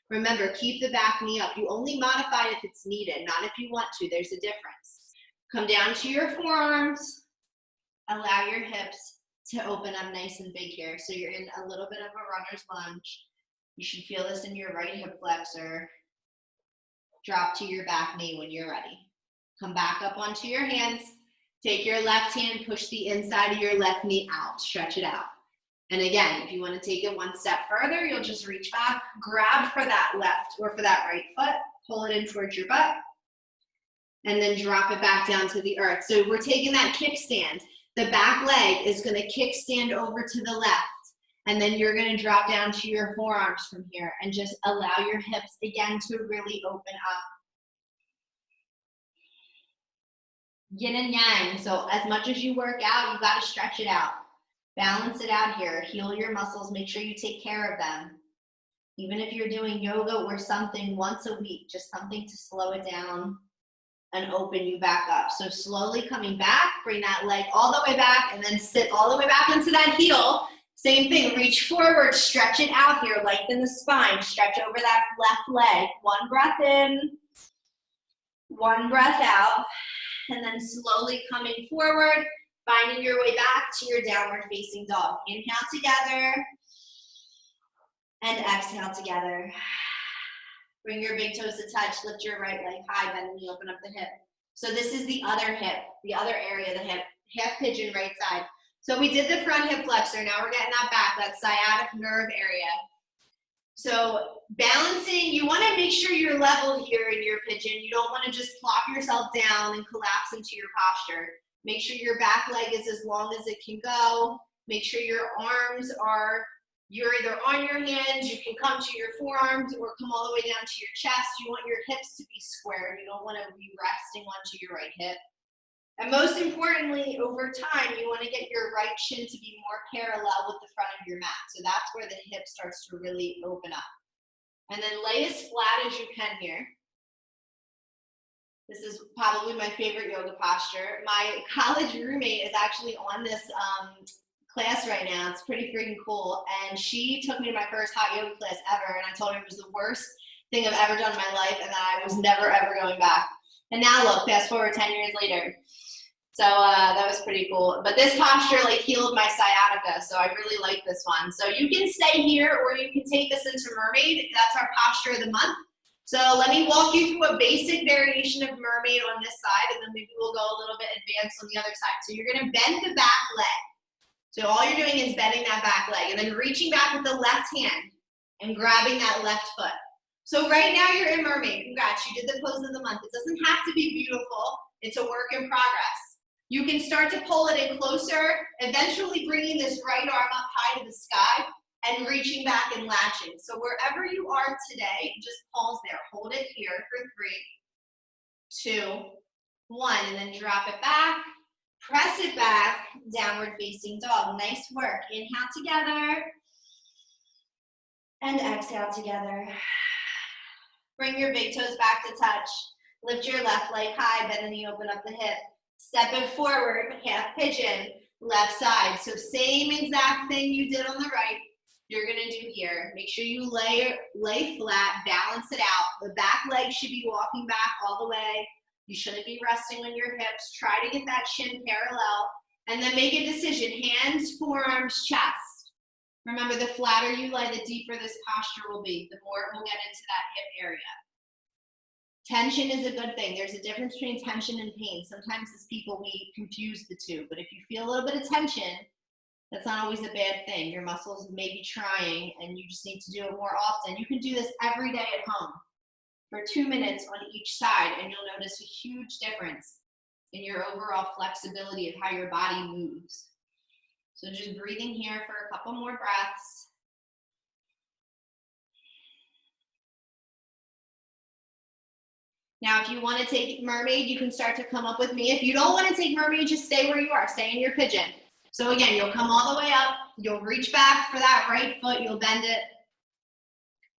Remember, keep the back knee up. You only modify if it's needed, not if you want to. There's a difference. Come down to your forearms. Allow your hips to open up nice and big here. So you're in a little bit of a runner's lunge. You should feel this in your right hip flexor. Drop to your back knee when you're ready. Come back up onto your hands. Take your left hand, push the inside of your left knee out. Stretch it out. And again, if you want to take it one step further, you'll just reach back, grab for that left or for that right foot, pull it in towards your butt, and then drop it back down to the earth. So we're taking that kickstand. The back leg is going to kickstand over to the left. And then you're going to drop down to your forearms from here and just allow your hips again to really open up. Yin and yang. So as much as you work out, you got to stretch it out. Balance it out here. Heal your muscles. Make sure you take care of them. Even if you're doing yoga or something once a week, just something to slow it down and open you back up. So slowly coming back, bring that leg all the way back and then sit all the way back into that heel. Same thing, reach forward, stretch it out here, lengthen the spine, stretch over that left leg. One breath in, one breath out, and then slowly coming forward, finding your way back to your downward facing dog. Inhale together, and exhale together. Bring your big toes to touch, lift your right leg high, bend the knee, open up the hip. So this is the other hip, the other area of the hip, half pigeon right side. So we did the front hip flexor, now we're getting that back, that sciatic nerve area. So balancing, you wanna make sure you're level here in your pigeon. You don't wanna just plop yourself down and collapse into your posture. Make sure your back leg is as long as it can go. Make sure your arms are, you're either on your hands, you can come to your forearms or come all the way down to your chest. You want your hips to be square. You don't want to be resting onto your right hip. And most importantly, over time, you want to get your right shin to be more parallel with the front of your mat. So that's where the hip starts to really open up. And then lay as flat as you can here. This is probably my favorite yoga posture. My college roommate is actually on this class right now. It's pretty freaking cool. And she took me to my first hot yoga class ever. And I told her it was the worst thing I've ever done in my life and that I was never, ever going back. And now look, fast forward 10 years later. So that was pretty cool. But this posture like healed my sciatica. So I really like this one. So you can stay here or you can take this into mermaid. That's our posture of the month. So let me walk you through a basic variation of mermaid on this side, and then maybe we'll go a little bit advanced on the other side. So you're gonna bend the back leg. So all you're doing is bending that back leg and then reaching back with the left hand and grabbing that left foot. So right now you're in mermaid. Congrats, you did the pose of the month. It doesn't have to be beautiful. It's a work in progress. You can start to pull it in closer, eventually bringing this right arm up high to the sky and reaching back and latching. So wherever you are today, just pause there. Hold it here for 3, 2, 1, and then drop it back. Press it back, downward facing dog. Nice work. Inhale together and exhale together. Bring your big toes back to touch. Lift your left leg high, bend the knee, open up the hip. Step it forward, half pigeon, left side. So same exact thing you did on the right, you're gonna do here. Make sure you lay flat, balance it out. The back leg should be walking back all the way. You shouldn't be resting on your hips. Try to get that shin parallel. And then make a decision, hands, forearms, chest. Remember, the flatter you lay, the deeper this posture will be, the more it will get into that hip area. Tension is a good thing. There's a difference between tension and pain. Sometimes as people, we confuse the two. But if you feel a little bit of tension, that's not always a bad thing. Your muscles may be trying, and you just need to do it more often. You can do this every day at home for 2 minutes on each side, and you'll notice a huge difference in your overall flexibility of how your body moves. So just breathing here for a couple more breaths. Now, if you want to take mermaid, you can start to come up with me. If you don't want to take mermaid, just stay where you are. Stay in your pigeon. So again, you'll come all the way up. You'll reach back for that right foot. You'll bend it.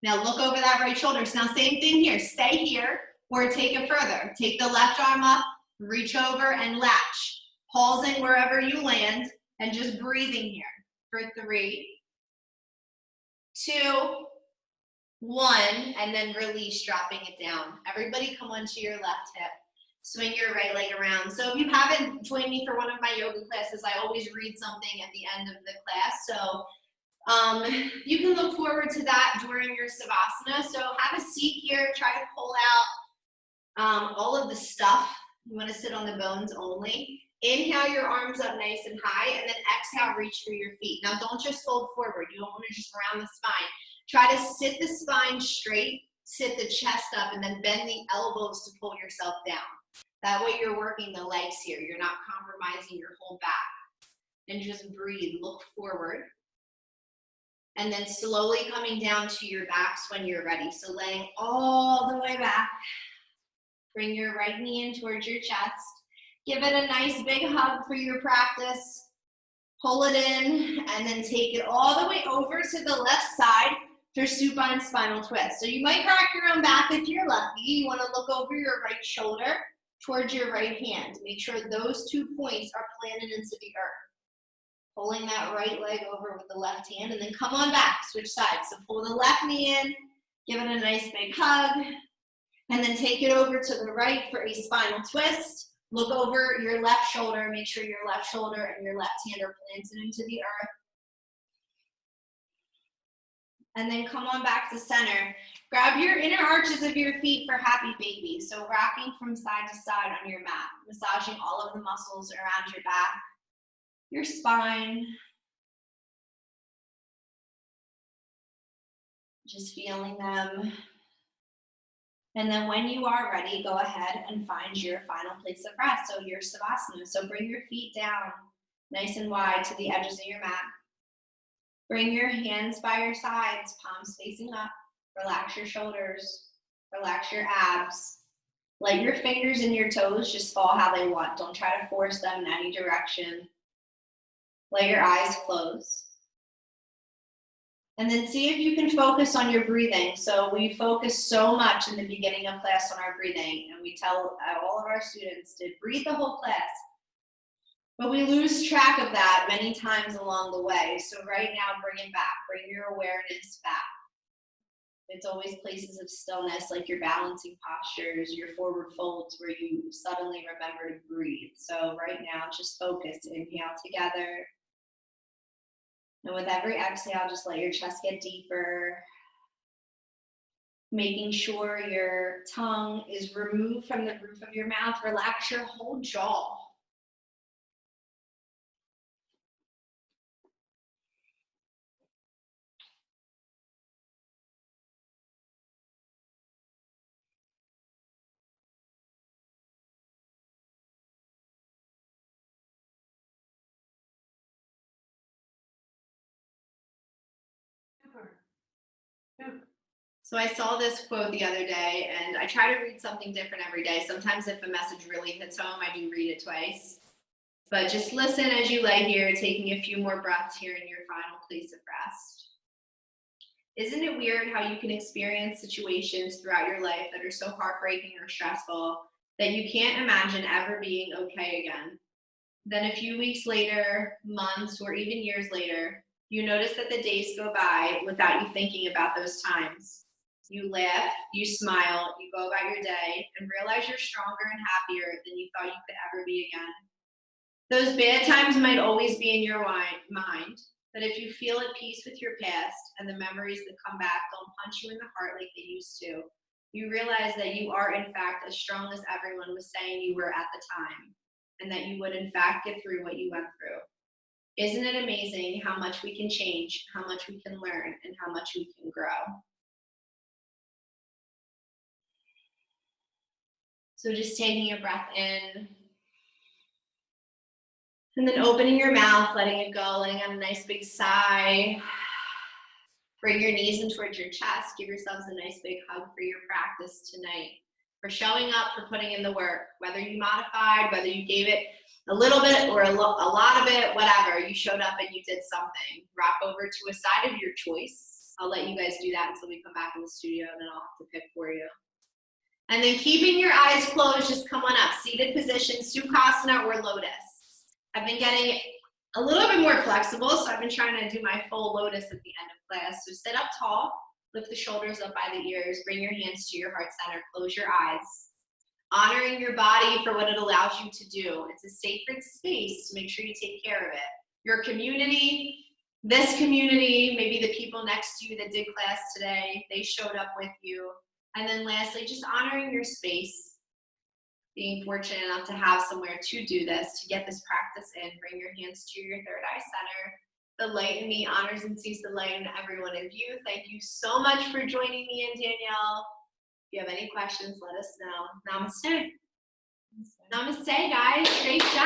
Now look over that right shoulder. So now same thing here. Stay here or take it further. Take the left arm up, reach over and latch. Pausing wherever you land and just breathing here for 3, 2, 1, and then release, dropping it down. Everybody come onto your left hip. Swing your right leg around. So if you haven't joined me for one of my yoga classes, I always read something at the end of the class. So you can look forward to that during your Savasana. So have a seat here. Try to pull out all of the stuff. You want to sit on the bones only. Inhale your arms up nice and high, and then exhale, reach for your feet. Now don't just fold forward. You don't want to just round the spine. Try to sit the spine straight, sit the chest up, and then bend the elbows to pull yourself down. That way you're working the legs here. You're not compromising your whole back. And just breathe, look forward. And then slowly coming down to your backs when you're ready. So laying all the way back. Bring your right knee in towards your chest. Give it a nice big hug for your practice. Pull it in and then take it all the way over to the left side for supine spinal twist. So you might crack your own back if you're lucky. You want to look over your right shoulder towards your right hand. Make sure those 2 points are planted into the earth. Pulling that right leg over with the left hand, and then come on back, switch sides. So pull the left knee in, give it a nice big hug, and then take it over to the right for a spinal twist. Look over your left shoulder, make sure your left shoulder and your left hand are planted into the earth. And then come on back to center. Grab your inner arches of your feet for happy baby. So rocking from side to side on your mat, massaging all of the muscles around your back, your spine. Just feeling them. And then when you are ready, go ahead and find your final place of rest. So your savasana. So bring your feet down nice and wide to the edges of your mat. Bring your hands by your sides, palms facing up. Relax your shoulders. Relax your abs. Let your fingers and your toes just fall how they want. Don't try to force them in any direction. Let your eyes close. And then see if you can focus on your breathing. So we focus so much in the beginning of class on our breathing, and we tell all of our students to breathe the whole class. But we lose track of that many times along the way. So right now, bring it back. Bring your awareness back. It's always places of stillness, like your balancing postures, your forward folds, where you suddenly remember to breathe. So right now, just focus. Inhale together. And with every exhale, just let your chest get deeper. Making sure your tongue is removed from the roof of your mouth. Relax your whole jaw. So I saw this quote the other day, and I try to read something different every day. Sometimes if a message really hits home, I do read it twice. But just listen as you lay here, taking a few more breaths here in your final place of rest. Isn't it weird how you can experience situations throughout your life that are so heartbreaking or stressful that you can't imagine ever being okay again? Then a few weeks later, months, or even years later, you notice that the days go by without you thinking about those times. You laugh, you smile, you go about your day, and realize you're stronger and happier than you thought you could ever be again. Those bad times might always be in your mind, but if you feel at peace with your past and the memories that come back don't punch you in the heart like they used to, you realize that you are in fact as strong as everyone was saying you were at the time, and that you would in fact get through what you went through. Isn't it amazing how much we can change, how much we can learn, and how much we can grow? So just taking a breath in, and then opening your mouth, letting it go, letting out a nice big sigh. Bring your knees in towards your chest. Give yourselves a nice big hug for your practice tonight, for showing up, for putting in the work. Whether you modified, whether you gave it a little bit or a lot of it, whatever, you showed up and you did something. Rock over to a side of your choice. I'll let you guys do that until we come back in the studio, and then I'll have to pick for you. And then keeping your eyes closed, just come on up. Seated position, Sukhasana or Lotus. I've been getting a little bit more flexible, so I've been trying to do my full Lotus at the end of class. So sit up tall, lift the shoulders up by the ears, bring your hands to your heart center, close your eyes. Honoring your body for what it allows you to do. It's a sacred space to make sure you take care of it. Your community, this community, maybe the people next to you that did class today, they showed up with you. And then lastly, just honoring your space, being fortunate enough to have somewhere to do this, to get this practice in. Bring your hands to your third eye center. The light in me honors and sees the light in every one of you. Thank you so much for joining me and Danielle. If you have any questions, let us know. Namaste. Namaste, guys. Great job.